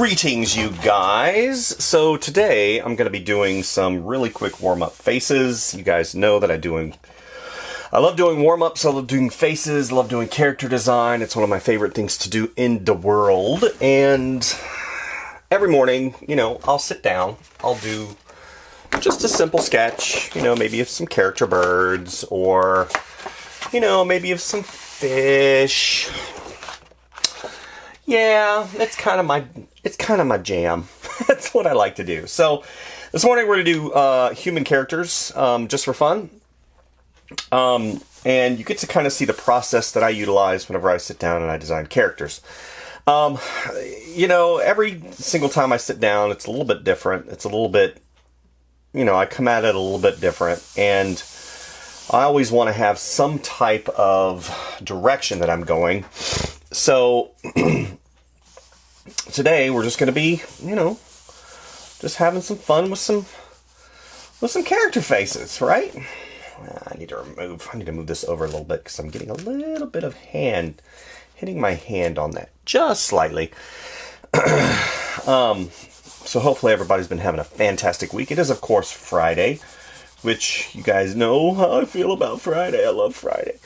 Greetings, you guys. So today I'm going to be doing some really quick warm-up faces. You guys know that I love doing warm-ups, I love doing faces, I love doing character design. It's one of my favorite things to do in the world. And every morning, I'll sit down, I'll do just a simple sketch, maybe of some character birds, or, maybe of some fish. Yeah, it's kind of my jam. That's what I like to do. So this morning we're going to do human characters just for fun. And you get to kind of see the process that I utilize whenever I sit down and I design characters. Every single time I sit down, it's a little bit different. It's a little bit, I come at it a little bit different. And I always want to have some type of direction that I'm going. So today we're just going to be, just having some fun with some character faces, right? I need to move this over a little bit because I'm getting a little bit of hitting my hand on that just slightly. So hopefully everybody's been having a fantastic week. It is, of course, Friday, which you guys know how I feel about Friday. I love Friday.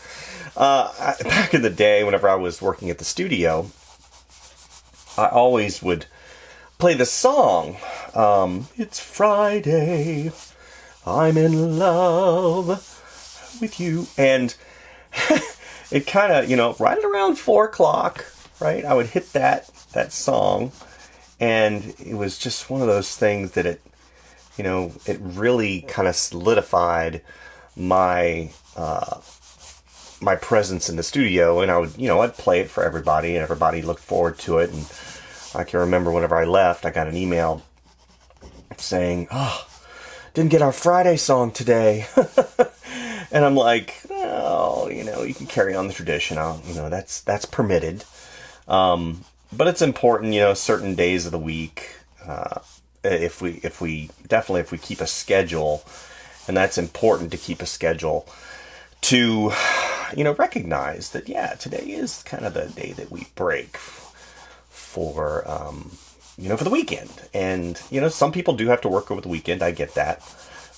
Back in the day, whenever I was working at the studio, I always would play the song, It's Friday, I'm in love with you. And it kind of, right at around 4 o'clock, right, I would hit that song. And it was just one of those things that it really kind of solidified my presence in the studio, and I would, I'd play it for everybody, and everybody looked forward to it. And I can remember whenever I left, I got an email saying, "Oh, didn't get our Friday song today." And I'm like, "Oh, you can carry on the tradition. That's permitted." But it's important, certain days of the week, if we keep a schedule, and that's important to keep a schedule, to recognize that, today is kind of the day that we break for the weekend. And some people do have to work over the weekend. I get that,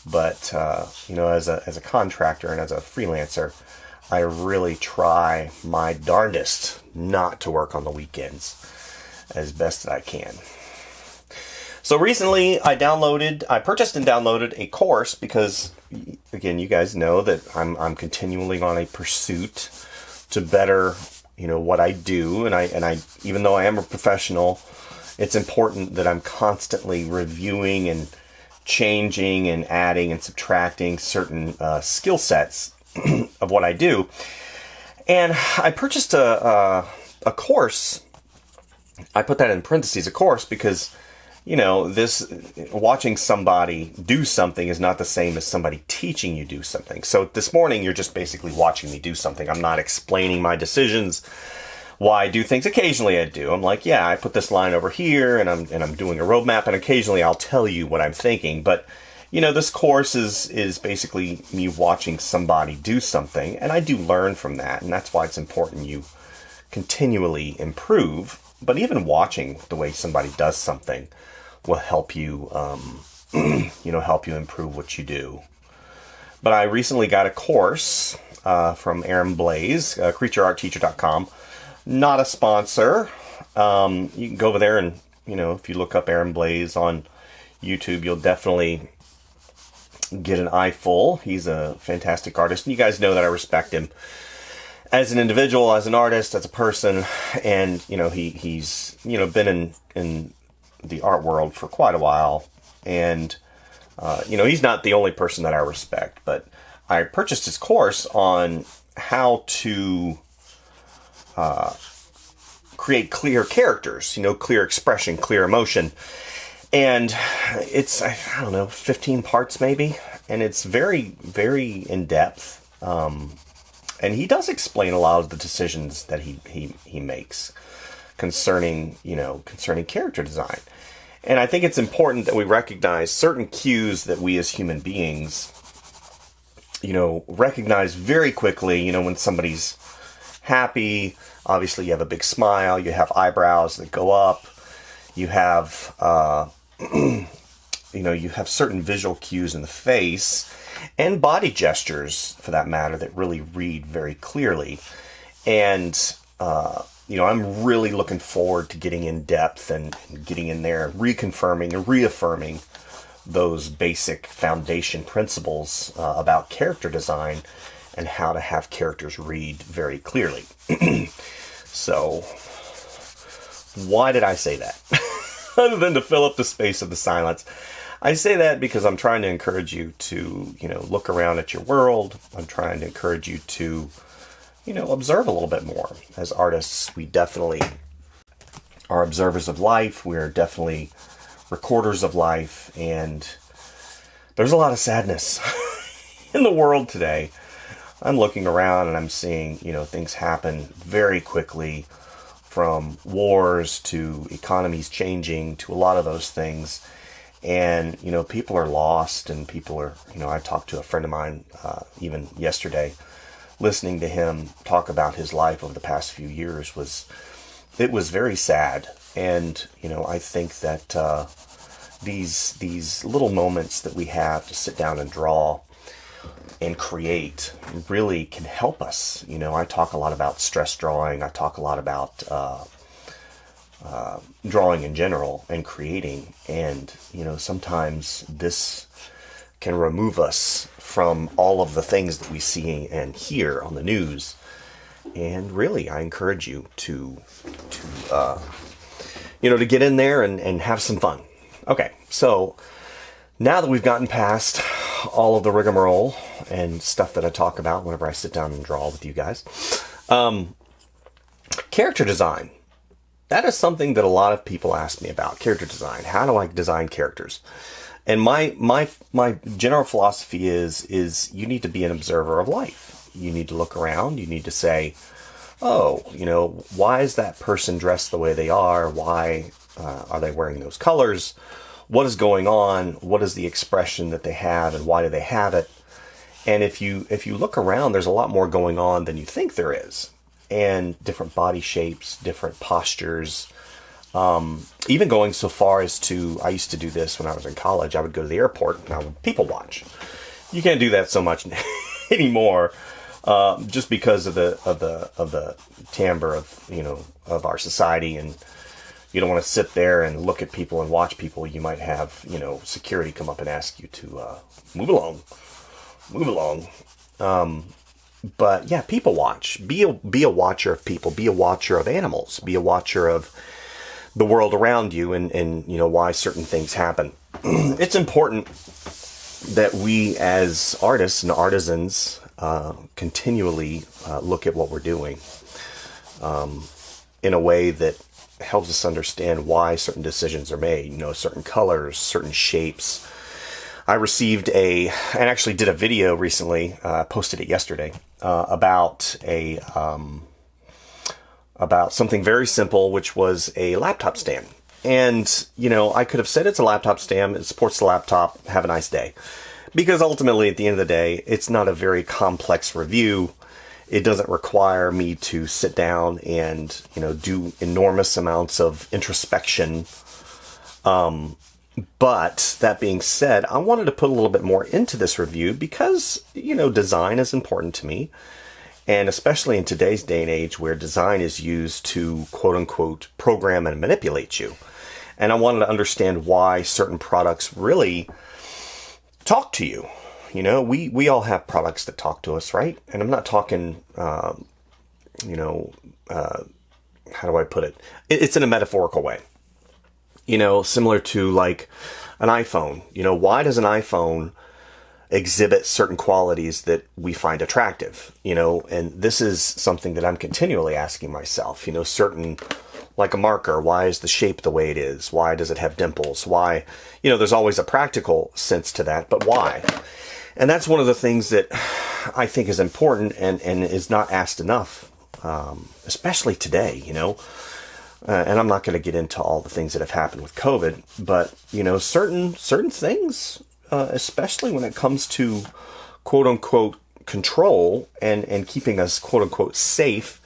but as a contractor and as a freelancer, I really try my darndest not to work on the weekends as best that I can. So recently I purchased and downloaded a course because, again, you guys know that I'm continually on a pursuit to better, what I do. And I, even though I am a professional, it's important that I'm constantly reviewing and changing and adding and subtracting certain skill sets of what I do. And I purchased a course. I put that in parentheses, a course, because watching somebody do something is not the same as somebody teaching you do something. So this morning, you're just basically watching me do something. I'm not explaining my decisions, why I do things. Occasionally I do. I'm like, I put this line over here, and I'm doing a roadmap, and occasionally I'll tell you what I'm thinking. But, this course is basically me watching somebody do something, and I do learn from that, and that's why it's important you continually improve. But even watching the way somebody does something will help you, help you improve what you do. But I recently got a course from Aaron Blaze, creatureartteacher.com. Not a sponsor. You can go over there and, if you look up Aaron Blaze on YouTube, you'll definitely get an eyeful. He's a fantastic artist, and you guys know that I respect him as an individual, as an artist, as a person. And he's been in the art world for quite a while, and he's not the only person that I respect. But I purchased his course on how to create clear characters, clear expression, clear emotion. And it's, 15 parts maybe, and it's very, very in depth. And he does explain a lot of the decisions that he makes concerning character design. And I think it's important that we recognize certain cues that we as human beings, recognize very quickly, when somebody's happy. Obviously, you have a big smile, you have eyebrows that go up, You have, you have certain visual cues in the face and body gestures, for that matter, that really read very clearly. And, I'm really looking forward to getting in depth and getting in there, reconfirming and reaffirming those basic foundation principles about character design and how to have characters read very clearly. So, why did I say that? Other than to fill up the space of the silence. I say that because I'm trying to encourage you to, look around at your world. I'm trying to encourage you to, observe a little bit more. As artists, we definitely are observers of life. We're definitely recorders of life. And there's a lot of sadness in the world today. I'm looking around and I'm seeing, things happen very quickly, from wars to economies changing to a lot of those things. And, people are lost, and people are, I talked to a friend of mine even yesterday, listening to him talk about his life over the past few years was very sad. And, I think that these little moments that we have to sit down and draw and create really can help us. I talk a lot about stress drawing. I talk a lot about drawing in general and creating. And, sometimes this can remove us from all of the things that we see and hear on the news. And really, I encourage you to get in there and have some fun. Okay, so now that we've gotten past all of the rigmarole and stuff that I talk about whenever I sit down and draw with you guys, character design. That is something that a lot of people ask me about. Character design. How do I design characters? And my general philosophy is you need to be an observer of life. You need to look around. You need to say, oh, why is that person dressed the way they are? Why are they wearing those colors? What is going on? What is the expression that they have, and why do they have it? And if you look around, there's a lot more going on than you think there is. And different body shapes, different postures, even going so far as to, I used to do this when I was in college. I would go to the airport and I would people watch. You can't do that so much anymore, just because of the timbre of our society, and you don't want to sit there and look at people and watch people. You might have security come up and ask you to move along. But yeah, people watch. Be a watcher of people. Be a watcher of animals. Be a watcher of the world around you, and why certain things happen. It's important that we as artists and artisans continually look at what we're doing in a way that helps us understand why certain decisions are made. Certain colors, certain shapes. I received and actually did a video recently, posted it yesterday, about something very simple, which was a laptop stand. And, I could have said it's a laptop stand, it supports the laptop, have a nice day. Because ultimately, at the end of the day, it's not a very complex review. It doesn't require me to sit down and, do enormous amounts of introspection. But that being said, I wanted to put a little bit more into this review because, design is important to me. And especially in today's day and age where design is used to, quote unquote, program and manipulate you. And I wanted to understand why certain products really talk to you. We all have products that talk to us, right? And I'm not talking, how do I put it? It's in a metaphorical way. Similar to like an iPhone. Why does an iPhone exhibit certain qualities that we find attractive? And this is something that I'm continually asking myself. Certain, like a marker, why is the shape the way it is? Why does it have dimples? Why? There's always a practical sense to that, but why? And that's one of the things that I think is important and is not asked enough, especially today, and I'm not going to get into all the things that have happened with COVID, but, certain things, especially when it comes to quote unquote control and keeping us quote unquote safe,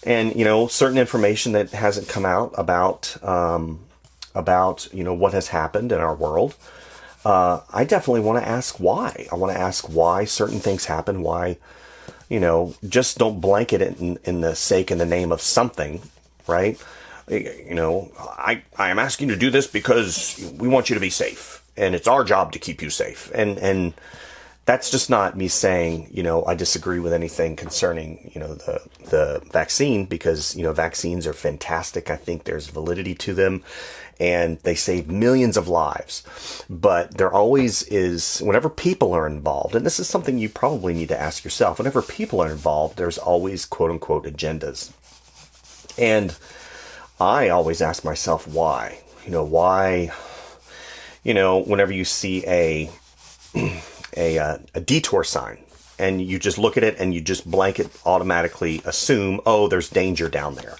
and, certain information that hasn't come out about, about, what has happened in our world, I definitely want to ask why. I want to ask why certain things happen, why, just don't blanket it in the sake and the name of something, right? I am asking you to do this because we want you to be safe, and it's our job to keep you safe. And that's just not me saying, I disagree with anything concerning, the vaccine, because, vaccines are fantastic. I think there's validity to them, and they save millions of lives. But there always is, whenever people are involved, and this is something you probably need to ask yourself, whenever people are involved, there's always quote unquote agendas. And I always ask myself why. Why, whenever you see a detour sign and you just look at it and you just blanket automatically assume, oh, there's danger down there.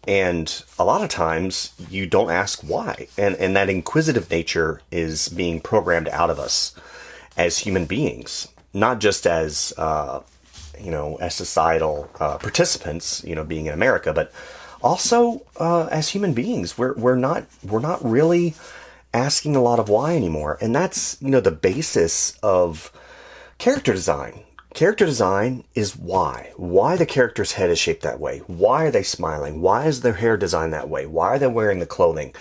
And a lot of times you don't ask why. And that inquisitive nature is being programmed out of us as human beings, not just as, as societal participants, being in America, but also as human beings. We're not really asking a lot of why anymore. And that's, the basis of character design. Character design is why. Why the character's head is shaped that way. Why are they smiling? Why is their hair designed that way? Why are they wearing the clothing?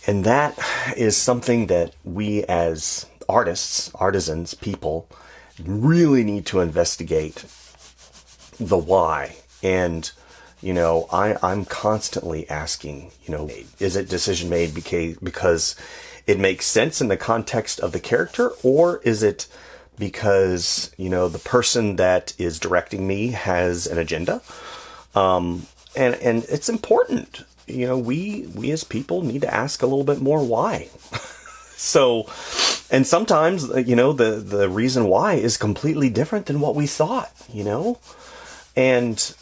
And that is something that we as artists, artisans, people really need to investigate the why. And I'm constantly asking, is it decision made because it makes sense in the context of the character, or is it because, the person that is directing me has an agenda? And it's important, we as people need to ask a little bit more why. So, and sometimes, the reason why is completely different than what we thought, and,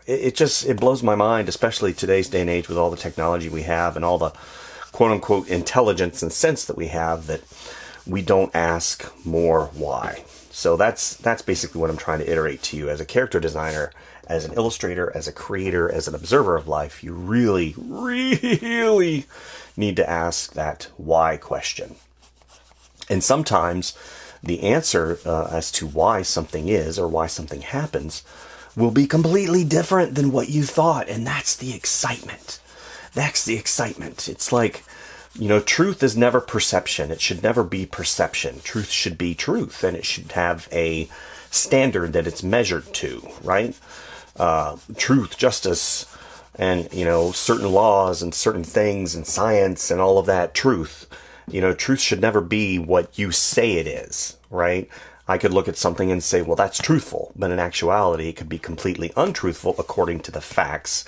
it blows my mind, especially today's day and age with all the technology we have and all the quote unquote intelligence and sense that we have, that we don't ask more why. So that's basically what I'm trying to iterate to you. As a character designer, as an illustrator, as a creator, as an observer of life, you really, really need to ask that why question. And sometimes the answer as to why something is or why something happens will be completely different than what you thought. And that's the excitement. That's the excitement. It's like, truth is never perception. It should never be perception. Truth should be truth, and it should have a standard that it's measured to, right? Truth, justice, and, certain laws and certain things and science and all of that. Truth, truth should never be what you say it is, right? I could look at something and say, well, that's truthful. But in actuality, it could be completely untruthful according to the facts.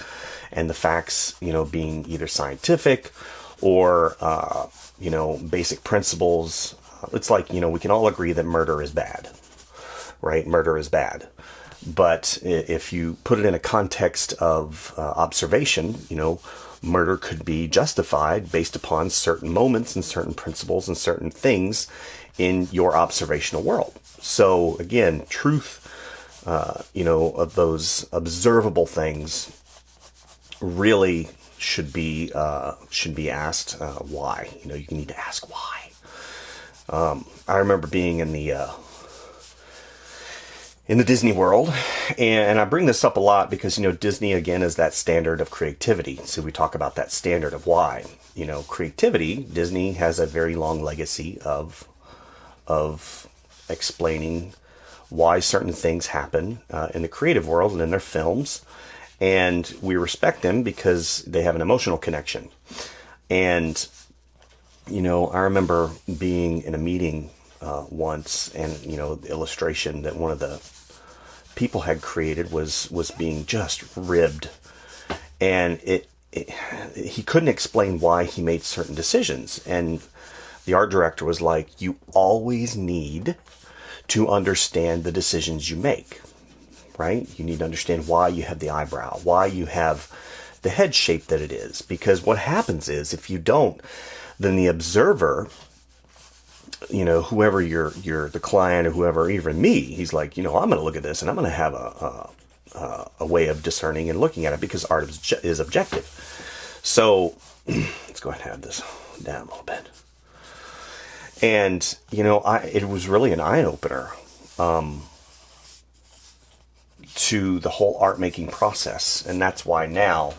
And the facts, being either scientific or, basic principles. It's like, we can all agree that murder is bad, right? Murder is bad. But if you put it in a context of observation, murder could be justified based upon certain moments and certain principles and certain things in your observational world. So again, truth, of those observable things really should be asked why. You need to ask why. I remember being in the Disney world, and I bring this up a lot because Disney again is that standard of creativity. So we talk about that standard of why. Creativity. Disney has a very long legacy of explaining why certain things happen in the creative world and in their films. And we respect them because they have an emotional connection. And, I remember being in a meeting once, and, the illustration that one of the people had created was being just ribbed. And he couldn't explain why he made certain decisions. And the art director was like, you always need to understand the decisions you make, right? You need to understand why you have the eyebrow, why you have the head shape that it is. Because what happens is, if you don't, then the observer, whoever the client or whoever, even me, he's like, I'm going to look at this and I'm going to have a way of discerning and looking at it, because art is objective. So let's go ahead and add this down a little bit. And, you know, it was really an eye-opener to the whole art making process. And that's why now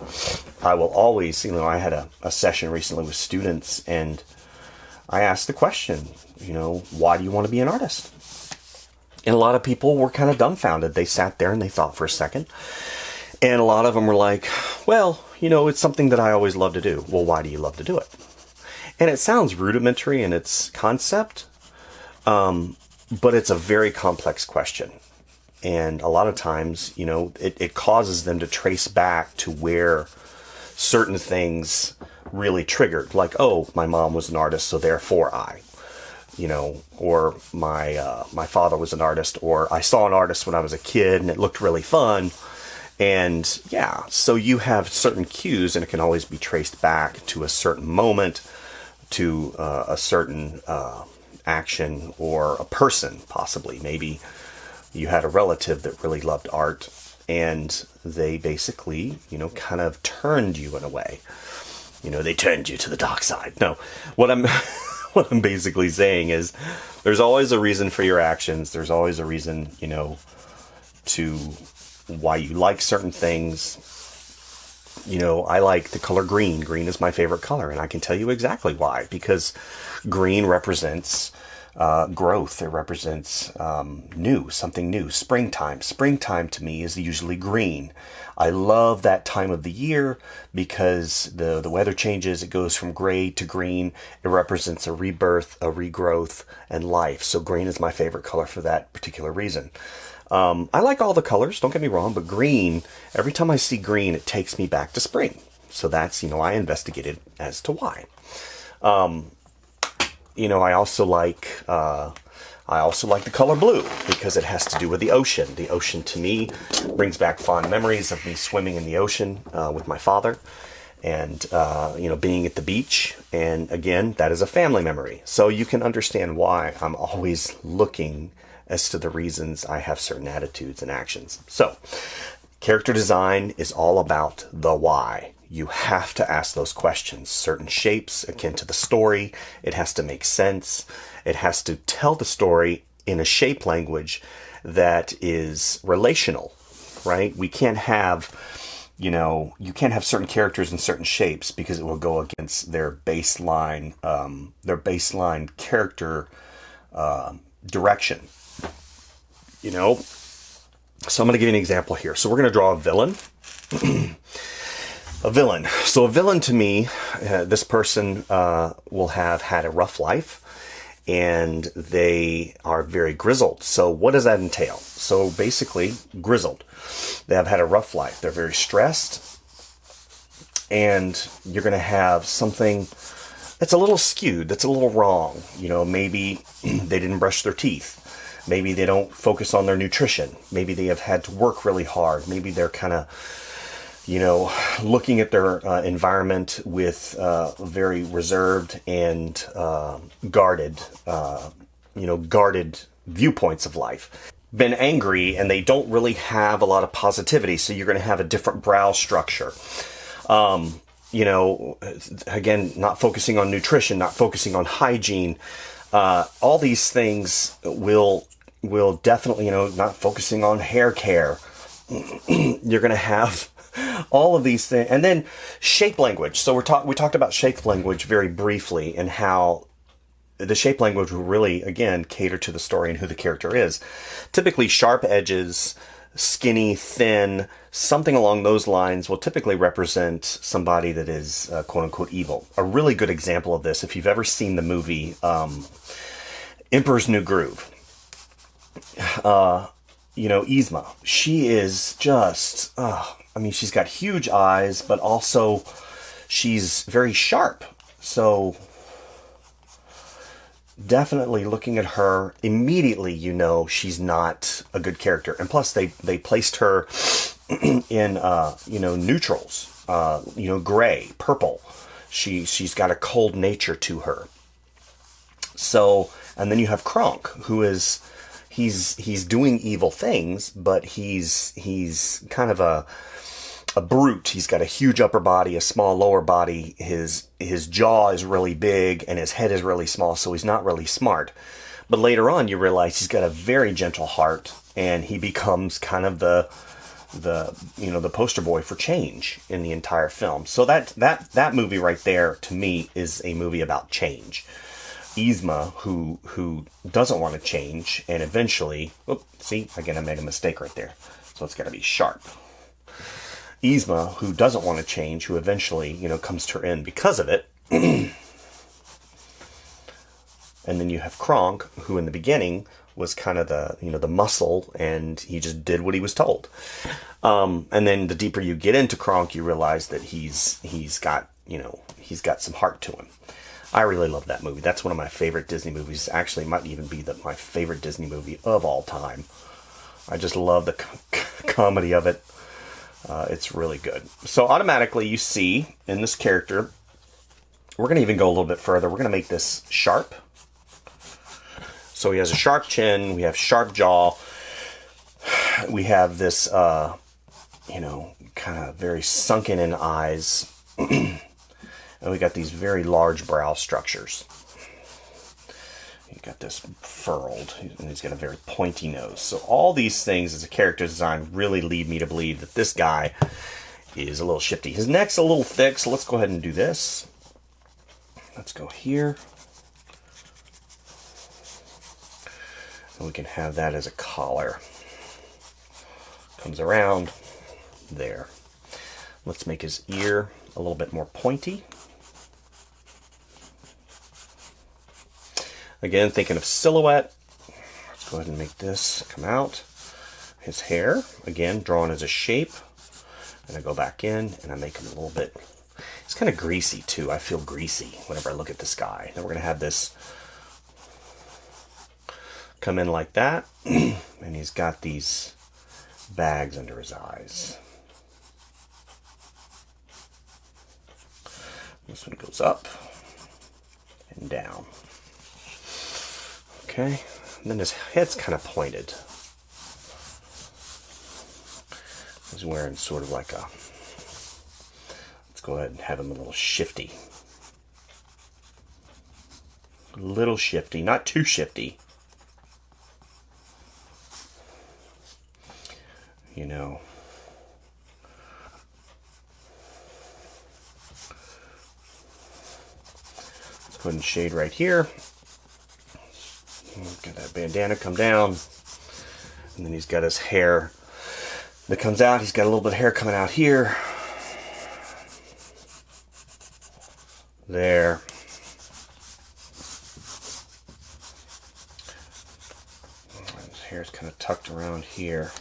I will always, you know, I had a session recently with students, and I asked the question, you know, why do you want to be an artist? And a lot of people were kind of dumbfounded. They sat there and they thought for a second. And a lot of them were like, well, you know, it's something that I always love to do. Well, why do you love to do it? And it sounds rudimentary in its concept, but it's a very complex question. And a lot of times, you know, it causes them to trace back to where certain things really triggered. Like, oh, my mom was an artist, so therefore I. You know, or my father was an artist, or I saw an artist when I was a kid and it looked really fun. And yeah, so you have certain cues, and it can always be traced back to a certain moment, to a certain action, or a person, possibly. Maybe you had a relative that really loved art, and they basically, you know, kind of turned you in a way. You know, they turned you to the dark side. No, what I'm basically saying is there's always a reason for your actions. There's always a reason, you know, to why you like certain things. You know, I like the color green. Green is my favorite color, and I can tell you exactly why. Because green represents growth. It represents new, something new. Springtime. Springtime to me is usually green. I love that time of the year because the weather changes. It goes from gray to green. It represents a rebirth, a regrowth, and life. So green is my favorite color for that particular reason. I like all the colors, don't get me wrong, but green, every time I see green, it takes me back to spring. So that's, you know, I investigated as to why. You know, I also like the color blue because it has to do with the ocean. The ocean to me brings back fond memories of me swimming in the ocean with my father, and you know, being at the beach. And again, that is a family memory. So you can understand why I'm always looking as to the reasons I have certain attitudes and actions. So character design is all about the why. You have to ask those questions. Certain shapes akin to the story. It has to make sense. It has to tell the story in a shape language that is relational, right? We can't have, you know, you can't have certain characters in certain shapes because it will go against their baseline character direction, you know? So I'm going to give you an example here. So we're going to draw a villain. A villain. So a villain to me, this person will have had a rough life, and they are very grizzled. So what does that entail? So basically, grizzled. They have had a rough life. They're very stressed, and you're going to have something that's a little skewed, that's a little wrong. You know, maybe they didn't brush their teeth. Maybe they don't focus on their nutrition. Maybe they have had to work really hard. Maybe they're kind of, you know, looking at their environment with very reserved and guarded viewpoints of life. Been angry, and they don't really have a lot of positivity, so you're going to have a different brow structure. You know, again, not focusing on nutrition, not focusing on hygiene. All these things will definitely, you know, not focusing on hair care. You're going to have all of these things. And then shape language. So we talked about shape language very briefly, and how the shape language will really, again, cater to the story and who the character is. Typically sharp edges, skinny, thin, something along those lines will typically represent somebody that is quote unquote evil. A really good example of this, if you've ever seen the movie Emperor's New Groove, you know, Yzma, she is just, I mean, she's got huge eyes, but also she's very sharp. So definitely looking at her, immediately you know she's not a good character. And plus they placed her in, you know, neutrals, you know, gray, purple. She's got a cold nature to her. So, and then you have Kronk, who is, he's doing evil things, but he's kind of a brute. He's got a huge upper body, a small lower body. His jaw is really big and his head is really small, so he's not really smart. But later on, you realize he's got a very gentle heart, and he becomes kind of the poster boy for change in the entire film. So that movie right there, to me, is a movie about change. Yzma, who doesn't want to change, and eventually, see, again, I made a mistake right there. So it's got to be sharp. Yzma, who doesn't want to change, who eventually, comes to her end because of it. And then you have Kronk, who in the beginning was kind of the muscle, and he just did what he was told. And then the deeper you get into Kronk, you realize that he's got some heart to him. I really love that movie. That's one of my favorite Disney movies. Actually, it might even be my favorite Disney movie of all time. I just love the comedy of it. It's really good. So automatically you see in this character, we're going to even go a little bit further. We're going to make this sharp. So he has a sharp chin, we have sharp jaw, we have this, kind of very sunken in eyes, and we got these very large brow structures. You got this furrowed, and he's got a very pointy nose. So all these things as a character design really lead me to believe that this guy is a little shifty. His neck's a little thick, so let's go ahead and do this. Let's go here. And we can have that as a collar. Comes around there. Let's make his ear a little bit more pointy. Again, thinking of silhouette. Let's go ahead and make this come out. His hair, again, drawn as a shape. And I go back in and I make him a little bit, it's kind of greasy too. I feel greasy whenever I look at this guy. Then we're going to have this come in like that, and he's got these bags under his eyes. This one goes up and down. Okay, and then his head's kind of pointed. He's wearing sort of like let's go ahead and have him a little shifty. A little shifty, not too shifty. Let's go ahead and shade right here. Got that bandana come down. And then he's got his hair that comes out. He's got a little bit of hair coming out here. There. His hair's kind of tucked around here.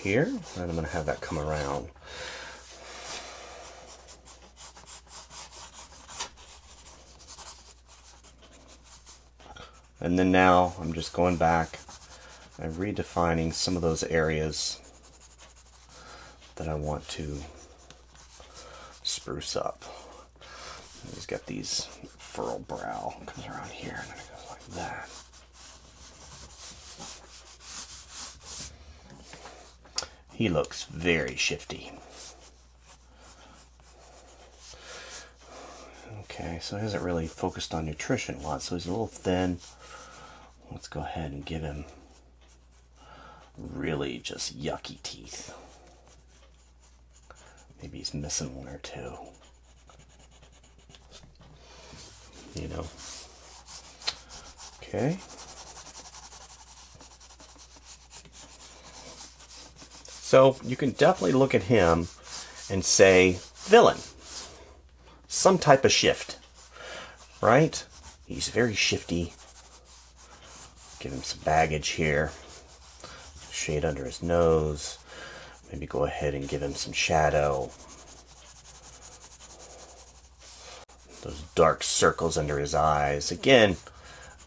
Here, and I'm going to have that come around. And then now I'm just going back and redefining some of those areas that I want to spruce up. And he's got these furrowed brow, comes around here, and then it goes like that. He looks very shifty. Okay, so he hasn't really focused on nutrition a lot, so he's a little thin. Let's go ahead and give him really just yucky teeth. Maybe he's missing one or two. Okay. So you can definitely look at him and say, villain. Some type of shift, right? He's very shifty. Give him some baggage here. Shade under his nose. Maybe go ahead and give him some shadow. Those dark circles under his eyes. Again,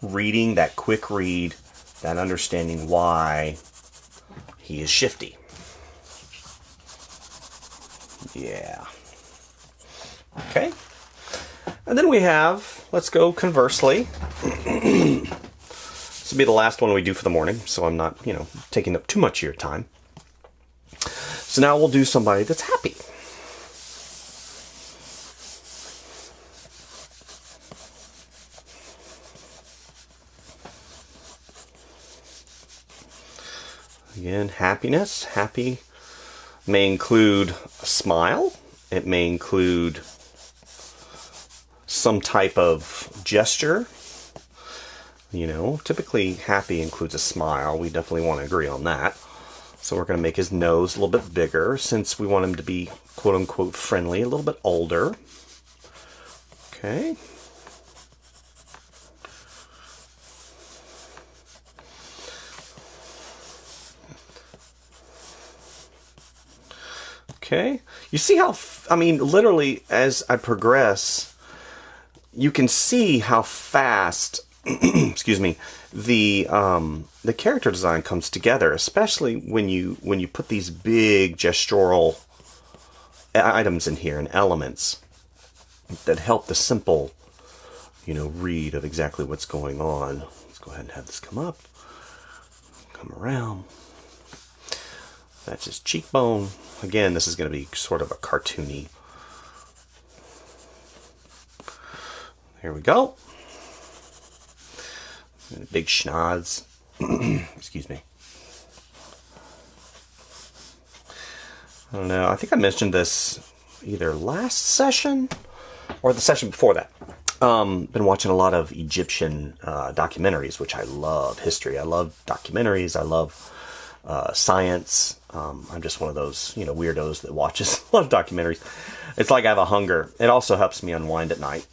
reading that quick read, that understanding why he is shifty. Yeah. Okay. And then we have, let's go conversely. This will be the last one we do for the morning, so I'm not, taking up too much of your time. So now we'll do somebody that's happy. Again, happiness. Happy may include a smile. It may include some type of gesture. You know, typically happy includes a smile. We definitely want to agree on that. So we're going to make his nose a little bit bigger since we want him to be quote-unquote friendly, a little bit older. Okay. Okay. You see how, I mean, literally as I progress, you can see how fast, excuse me, the character design comes together, especially when you put these big gestural items in here and elements that help the simple, you know, read of exactly what's going on. Let's go ahead and have this come up, come around. That's his cheekbone. Again, this is going to be sort of a cartoony. There we go. Big schnoz. Excuse me. I don't know. I think I mentioned this either last session or the session before that. Been watching a lot of Egyptian documentaries, which I love. History. I love documentaries. I love science. I'm just one of those, you know, weirdos that watches a lot of documentaries. It's like I have a hunger. It also helps me unwind at night.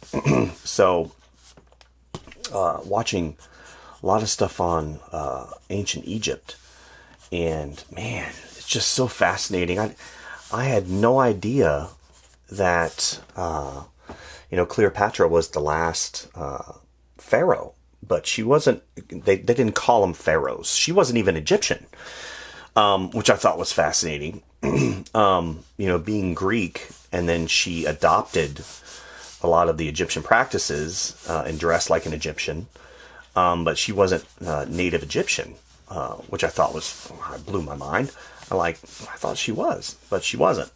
So, watching a lot of stuff on ancient Egypt, and man, it's just so fascinating. I had no idea that you know, Cleopatra was the last pharaoh, but she wasn't. They didn't call them pharaohs. She wasn't even Egyptian, which I thought was fascinating. You know, being Greek, and then she adopted a lot of the Egyptian practices and dressed like an Egyptian. But she wasn't native Egyptian, which I thought blew my mind. I thought she was, but she wasn't.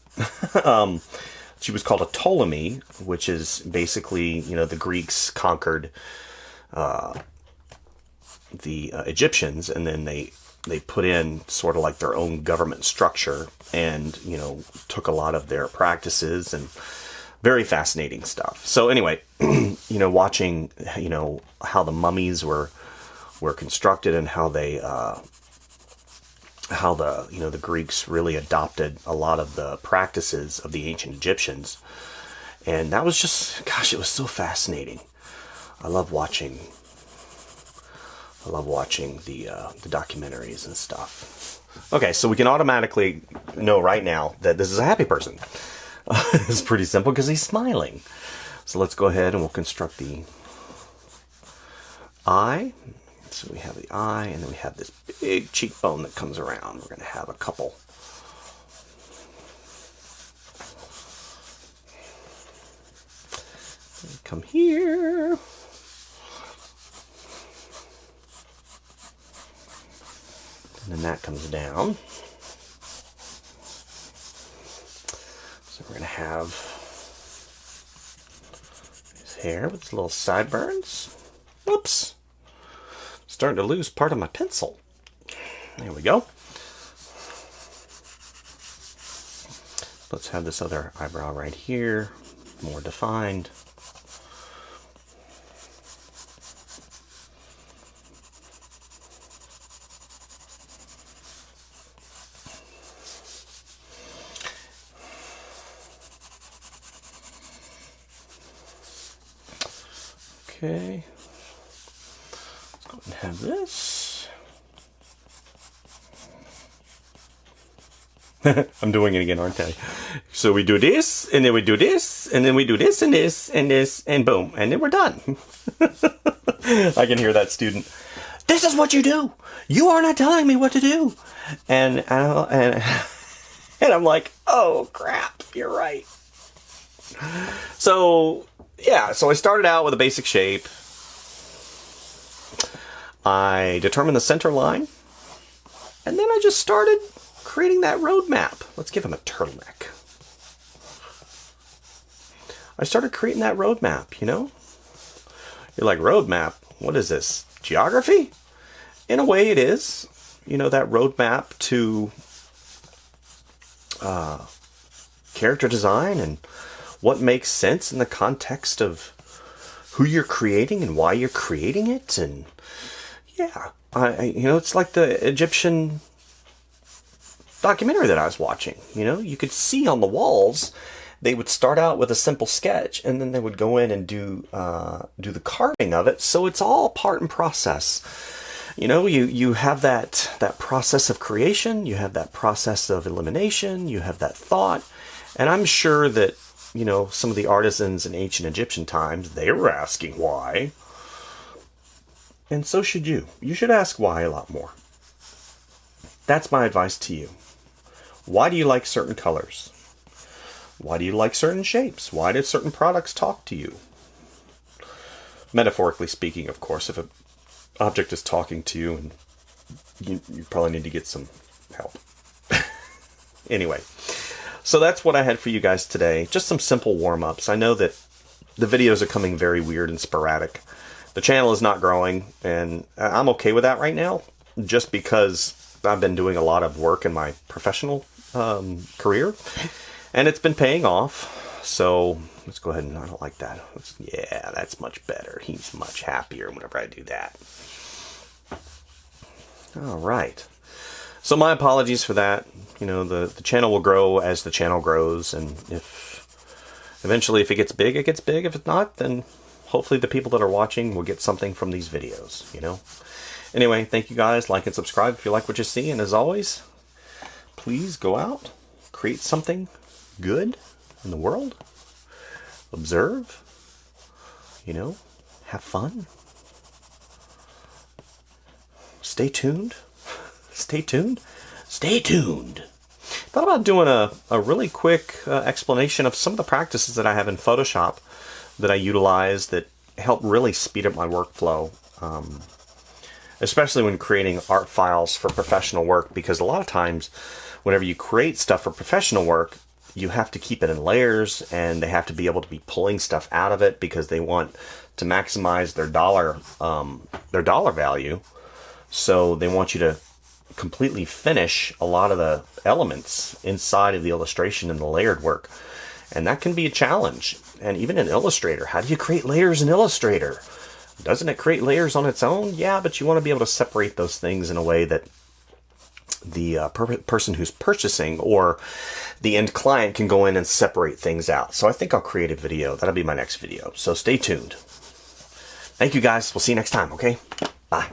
She was called a Ptolemy, which is basically, you know, the Greeks conquered the Egyptians, and then they put in sort of like their own government structure, and, you know, took a lot of their practices, and very fascinating stuff. So anyway, you know, watching, you know, how the mummies were constructed, and how they you know, the Greeks really adopted a lot of the practices of the ancient Egyptians, and that was just, gosh, it was so fascinating. I love watching the documentaries and stuff. Okay, so we can automatically know right now that this is a happy person. It's pretty simple because he's smiling. So let's go ahead and we'll construct the eye. So we have the eye, and then we have this big cheekbone that comes around. We're going to have a couple. Come here. And then that comes down. So we're going to have his hair with his little sideburns. Whoops. Starting to lose part of my pencil. There we go. Let's have this other eyebrow right here, more defined. Okay. Let's go and have this. I'm doing it again, aren't I? So we do this, and then we do this, and then we do this, and this, and this, and boom, and then we're done. I can hear that student. This is what you do. You are not telling me what to do. And I'm like, oh crap, you're right. So yeah, so I started out with a basic shape. I determined the center line, and then I just started creating that roadmap. Let's give him a turtleneck. I started creating that roadmap, you know? You're like, roadmap? What is this? Geography? In a way it is. You know, that roadmap to character design and what makes sense in the context of who you're creating and why you're creating it. And yeah, you know, it's like the Egyptian documentary that I was watching. You know, you could see on the walls, they would start out with a simple sketch and then they would go in and do the carving of it. So it's all part and process. You know, you have that process of creation, you have that process of elimination, you have that thought. And I'm sure that, you know, some of the artisans in ancient Egyptian times, they were asking why. And so should you. You should ask why a lot more. That's my advice to you. Why do you like certain colors? Why do you like certain shapes? Why do certain products talk to you? Metaphorically speaking, of course, if an object is talking to you, and you probably need to get some help. Anyway, so that's what I had for you guys today. Just some simple warm-ups. I know that the videos are coming very weird and sporadic. The channel is not growing, and I'm okay with that right now, just because I've been doing a lot of work in my professional career, and it's been paying off. So let's go ahead and, I don't like that. Yeah, that's much better. He's much happier whenever I do that. All right. So my apologies for that. You know, the channel will grow as the channel grows, and if eventually if it gets big, it gets big. If it's not, then hopefully the people that are watching will get something from these videos, you know. Anyway, thank you guys. Like and subscribe if you like what you see, and as always, please go out, create something good in the world, observe, you know, have fun, stay tuned, stay tuned, stay tuned. Thought about doing a really quick explanation of some of the practices that I have in Photoshop that I utilize that help really speed up my workflow, especially when creating art files for professional work, because a lot of times whenever you create stuff for professional work, you have to keep it in layers, and they have to be able to be pulling stuff out of it because they want to maximize their dollar value. So they want you to completely finish a lot of the elements inside of the illustration and the layered work. And that can be a challenge. And even in Illustrator, how do you create layers in Illustrator? Doesn't it create layers on its own? Yeah, but you want to be able to separate those things in a way that the person who's purchasing or the end client can go in and separate things out. So I think I'll create a video. That'll be my next video. So stay tuned. Thank you guys. We'll see you next time, okay? Bye.